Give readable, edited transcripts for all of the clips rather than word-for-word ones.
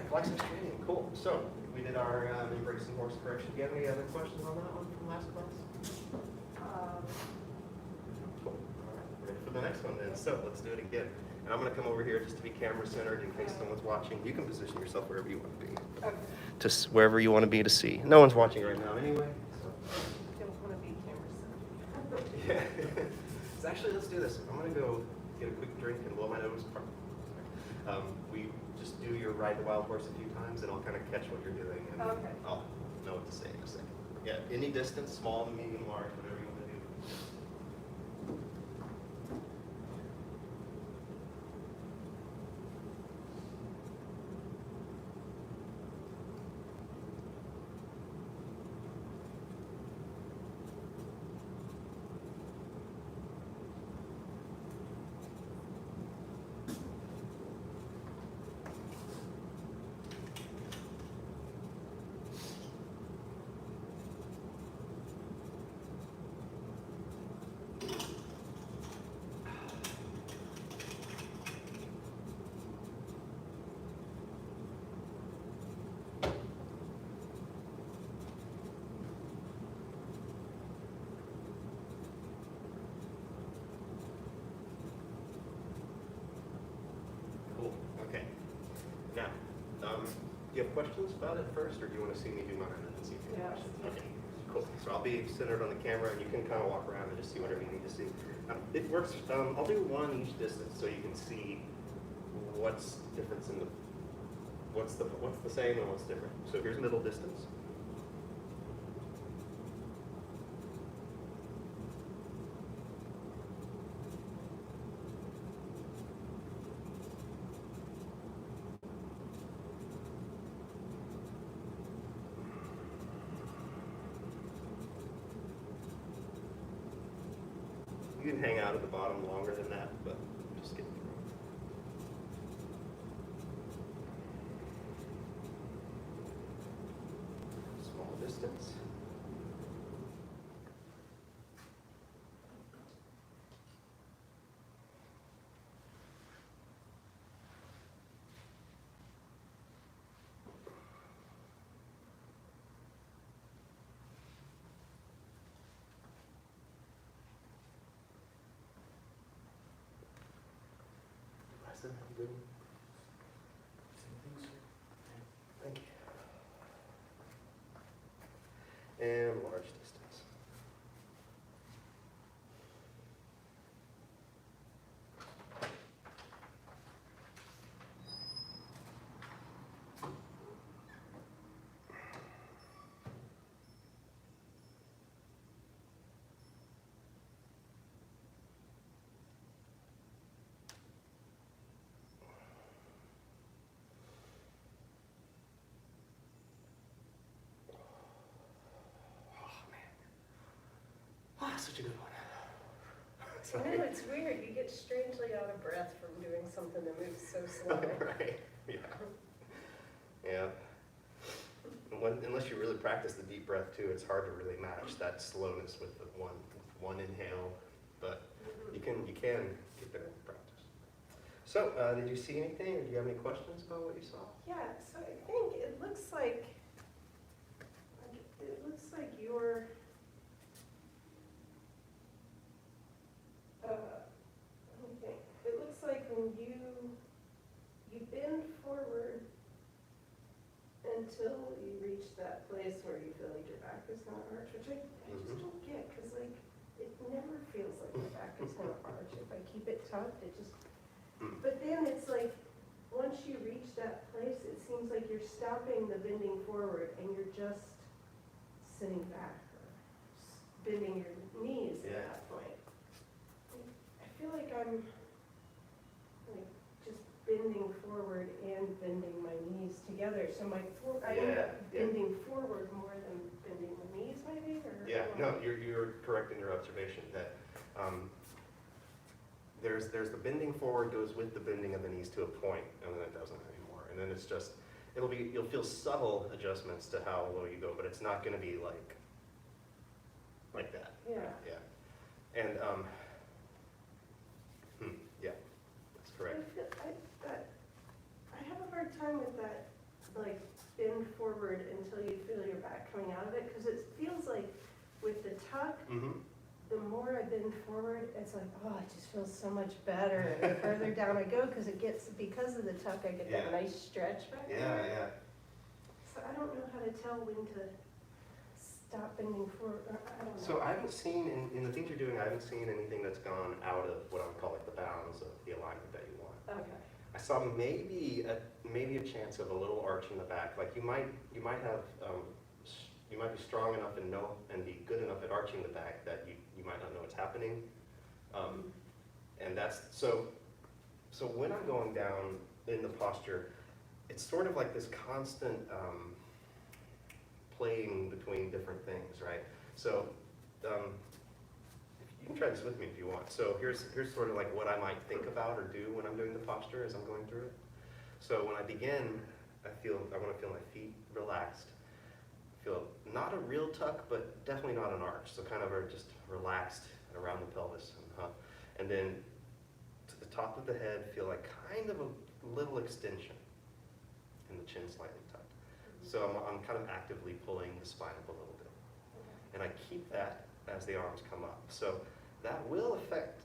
flexion training, cool. So we did our embracing horse correction. Do you have any other questions on that one from last class? Cool. All right, ready for the next one then. So let's do it again. And I'm going to come over here just to be camera centered in case someone's watching. You can position yourself wherever you want to be. Okay. Just wherever you want to be to see. No one's watching right now anyway. So. Don't want to be camera centered. Yeah. So actually, let's do this. I'm going to go get a quick drink and blow my nose. We just do your ride the wild horse a few times, and I'll kind of catch what you're doing, and Okay. I'll know what to say in a second. Yeah, any distance, small, medium, large, whatever you want to do. Cool. Okay. Now, do you have questions about it first, or do you want to see me do mine and then see if you have questions? Okay. Cool. So I'll be centered on the camera, and you can kind of walk around and just see whatever you need to see. It works. I'll do one each distance so you can see what's difference in the what's the same and what's different. So here's middle distance. You can hang out at the bottom longer than that, but just get through. Small distance. Lesson, good. Thank you. And large distance. Such a good one. I know, it's weird. You get strangely out of breath from doing something that moves so slowly. Right. Yeah. Yeah. Unless you really practice the deep breath too, it's hard to really match that slowness with the one inhale. But you can get there in practice. So, did you see anything, or do you have any questions about what you saw? Yeah. So I think it looks like you're. Let me think. It looks like when you bend forward until you reach that place where you feel like your back is going to arch, which I just don't get, because like it never feels like my back is going to arch. If I keep it tucked, it just. But then it's like once you reach that place, it seems like you're stopping the bending forward and you're just sitting back or bending your knees at that point. I feel like I'm like just bending forward and bending my knees together. So I end up bending forward more than bending the knees, maybe. Or Yeah. No, you're correct in your observation that there's the bending forward goes with the bending of the knees to a point, and then it doesn't anymore. And then it's just you'll feel subtle adjustments to how low you go, but it's not going to be like that. Yeah. Yeah. And yeah, that's correct. I have a hard time with that like bend forward until you feel your back coming out of it, because it feels like with the tuck, the more I bend forward, it's like, oh, it just feels so much better. And the further down I go, because of the tuck, I get that nice stretch back there. Yeah. So I don't know how to tell when to stop bending forward. I don't know. So I haven't seen, in the things you're doing, I haven't seen anything that's gone out of what I would call like the bounds of the alignment that you want. Okay. I saw maybe a chance of a little arch in the back. Like you might have, you might be strong enough and be good enough at arching the back that you might not know what's happening. And that's, so when I'm going down in the posture, it's sort of like this constant playing between different things, right? So you can try this with me if you want. So here's sort of like what I might think about or do when I'm doing the posture as I'm going through it. So when I begin, I want to feel my feet relaxed. Feel not a real tuck, but definitely not an arch. So kind of are just relaxed around the pelvis. And then to the top of the head, feel like kind of a little extension and the chin slightly tucked. So I'm kind of actively pulling the spine up a little bit. And I keep that as the arms come up. So that will affect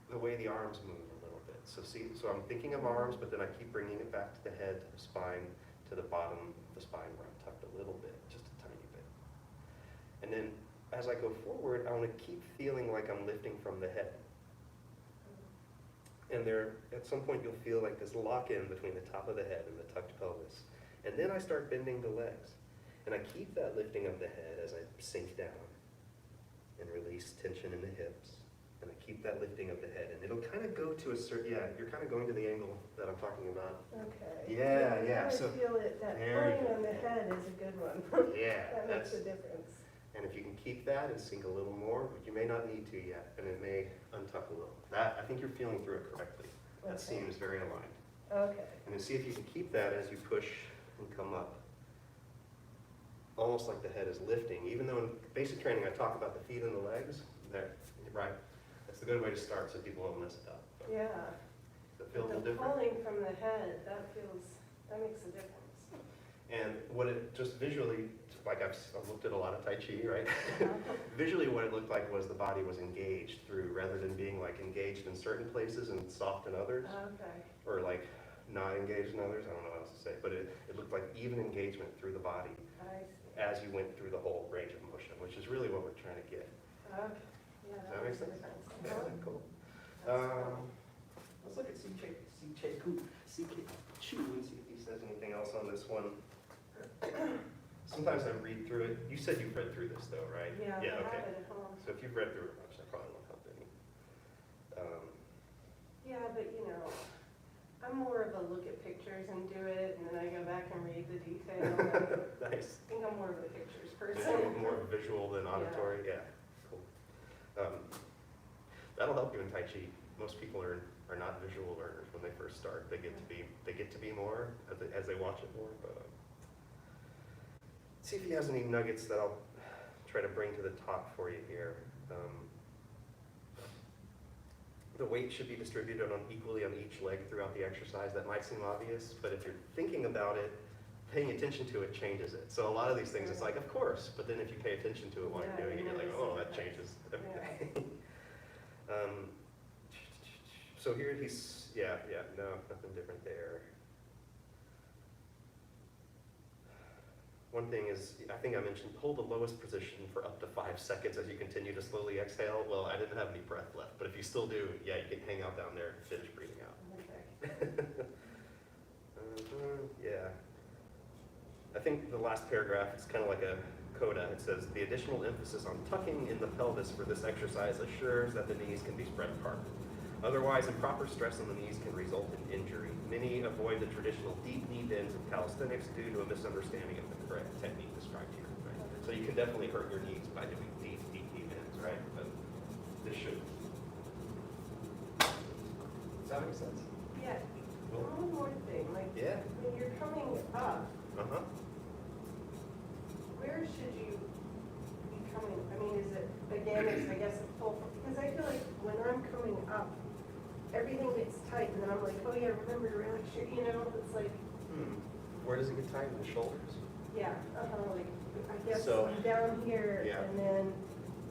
the way the arms move a little bit. So I'm thinking of arms, but then I keep bringing it back to the head, to the spine, to the bottom of the spine where I'm tucked a little bit, just a tiny bit. And then as I go forward, I want to keep feeling like I'm lifting from the head. And at some point you'll feel like this lock-in between the top of the head and the tucked pelvis. And then I start bending the legs. And I keep that lifting of the head as I sink down and release tension in the hips. And I keep that lifting of the head. And it'll kind of go to a certain, you're kind of going to the angle that I'm talking about. Okay. Yeah. I feel it, that pulling on the head is a good one. Yeah. That makes a difference. And if you can keep that and sink a little more, but you may not need to yet, and it may untuck a little. I think you're feeling through it correctly. That seems very aligned. Okay. And then see if you can keep that as you push and come up. Almost like the head is lifting. Even though in basic training I talk about the feet and the legs, right? That's a good way to start so people won't mess it up. But Yeah. does it feel a little The different? pulling from the head, that makes a difference. And what it just visually, like I've looked at a lot of Tai Chi, right? Visually what it looked like was the body was engaged through, rather than being like engaged in certain places and soft in others. Okay. Or like not engaged in others, I don't know what else to say. But it looked like even engagement through the body I see. as you went through the whole range of motion, which is really what we're trying to get. Okay. Yeah, Does that make makes a sense? difference. Yeah, cool. Let's look at CK Chu and see if he says anything else on this one. Sometimes I read through it. You said you've read through this though, right? Yeah, Yeah, I okay. have it at home. So if you've read through it much, that probably won't help any. Yeah, but I'm more of a look at pictures and do it, and then I go back and read the detail. Nice. I think I'm more of a pictures person. Yeah, more visual than auditory. Yeah, cool. That'll help you in Tai Chi. Most people are not visual learners when they first start. They get to be more as they watch it more. But see if he has any nuggets that I'll try to bring to the top for you here. The weight should be distributed equally on each leg throughout the exercise. That might seem obvious, but if you're thinking about it, paying attention to it changes it. So a lot of these things, it's like, of course, but then if you pay attention to it while you're doing it, you're like, oh, that changes everything. So here he's, no, nothing different there. One thing is, I think I mentioned, hold the lowest position for up to 5 seconds as you continue to slowly exhale. Well, I didn't have any breath left, but if you still do, you can hang out down there and finish breathing out. Yeah. I think the last paragraph is kind of like a coda. It says, the additional emphasis on tucking in the pelvis for this exercise assures that the knees can be spread apart. Otherwise, improper stress on the knees can result in injury. Many avoid the traditional deep knee bends of calisthenics due to a misunderstanding of the correct technique described here. Right? So you can definitely hurt your knees by doing deep knee bends, right? But this should. Does that make sense? Yeah. Cool. One more thing, when you're coming up, where should you be coming? I mean, is it, again, I guess, a full, because I feel like when I'm coming up, everything gets tight, and then I'm like, oh yeah, remember to relax your, it's like, Where does it get tight? In the shoulders? Yeah, like, I guess So- I'm down here, Yeah. and then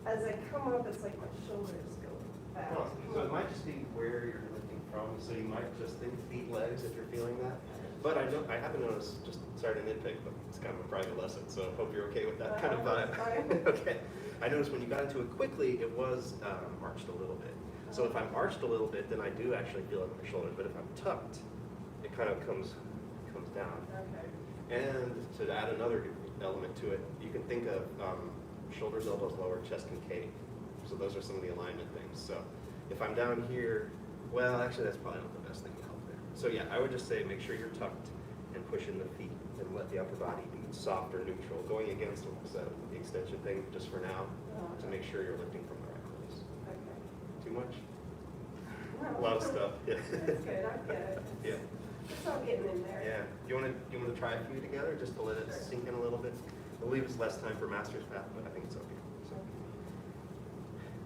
as I come up, it's like my shoulders go back. Huh. So it might just be where you're lifting from, so you might just think feet, legs if you're feeling that. But I happen to notice, just sorry to nitpick, but it's kind of a private lesson, so I hope you're okay with that kind of vibe. Fine. Okay. I noticed when you got into it quickly, it was arched a little bit. So if I'm arched a little bit, then I do actually feel it in my shoulders. But if I'm tucked, it kind of comes down. Okay. And to add another element to it, you can think of shoulders, elbows, lower, chest concave. So those are some of the alignment things. So if I'm down here, well, actually that's probably not the best thing to help there. So yeah, I would just say make sure you're tucked and push in the feet and let the upper body be soft or neutral, going against almost the extension thing just for now to make sure you're lifting from the right place. Okay. Too much? No. A lot of stuff. Yeah. That's good, I get it. Yeah. It's all getting in there. Yeah. Do you want to try a few together just to let it sink in a little bit? It'll leave us less time for master's path, but I think it's okay. So.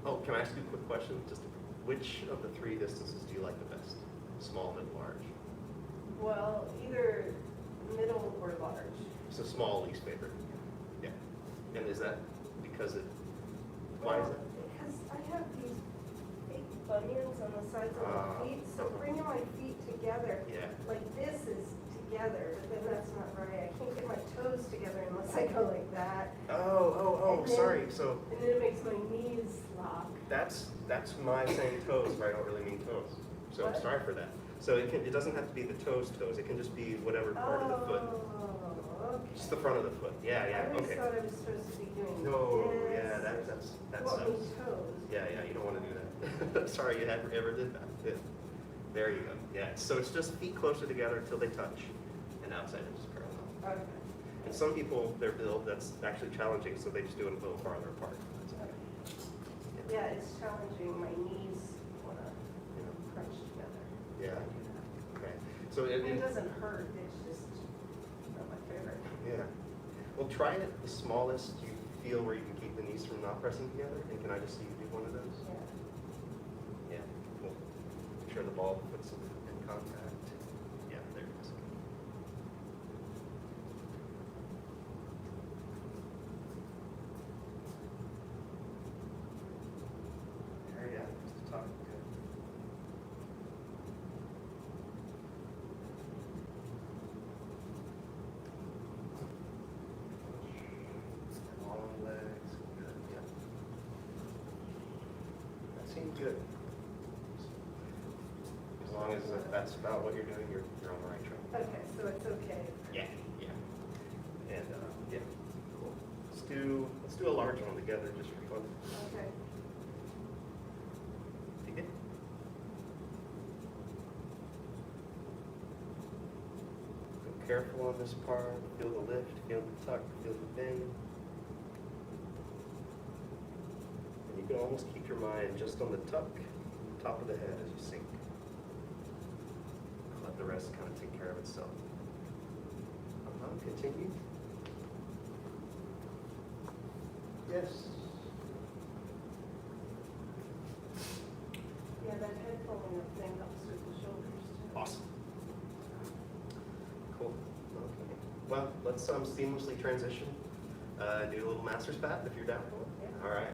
Oh, can I ask you a quick question? Just which of the three distances do you like the best? Small, middle, large? Well, either middle or large. So small, least favorite. Yeah. And is that because it? Why is Well, it? because I have these big bunions on the sides of my feet, so bringing my feet together, Yeah. like this is together, but then that's not right. I can't get my toes together unless I go like that. Oh, And then- sorry. So And then it makes my knees lock. that's my saying toes, but I don't really mean toes. So I'm What? sorry for that. So it doesn't have to be the toes. It can just be whatever part of the foot. Oh, okay. Just the front of the foot. Yeah, I always okay. thought I was supposed to be doing No, this. yeah, that What sucks. means toes? Yeah, you don't want to do that. Sorry you ever did that. Yeah. There you go. Yeah, so it's just feet closer together until they touch, and outside it's parallel. Okay. And some people, their build, that's actually challenging, so they just do it a little farther apart. That's okay. Yeah, it's challenging. My knees want to crunch together. Yeah. I do that. Okay. So It doesn't hurt, it's just not my favorite. yeah. Well, try it the smallest you feel where you can keep the knees from not pressing together. And can I just see you do one of those? Yeah. Yeah. Cool. Make sure the ball puts in contact. Yeah, there it is. There, yeah, just the top. Good. Long legs. Good. Yeah. That seemed good. As long as that's about what you're doing, you're on the right track. Okay, so it's okay. Yeah. And yeah, cool. Let's do a large one together just for fun. Okay. Take it. Be careful on this part. Feel the lift, feel the tuck, feel the bend. And you can almost keep your mind just on the tuck, top of the head as you sink. Let the rest kind of take care of itself. Continue. Yes. Yeah, that head pulling up thing helps with the shoulders too. Awesome. Cool. Okay. Well, let's seamlessly transition. Do a little master's path if you're down. Yeah. All right.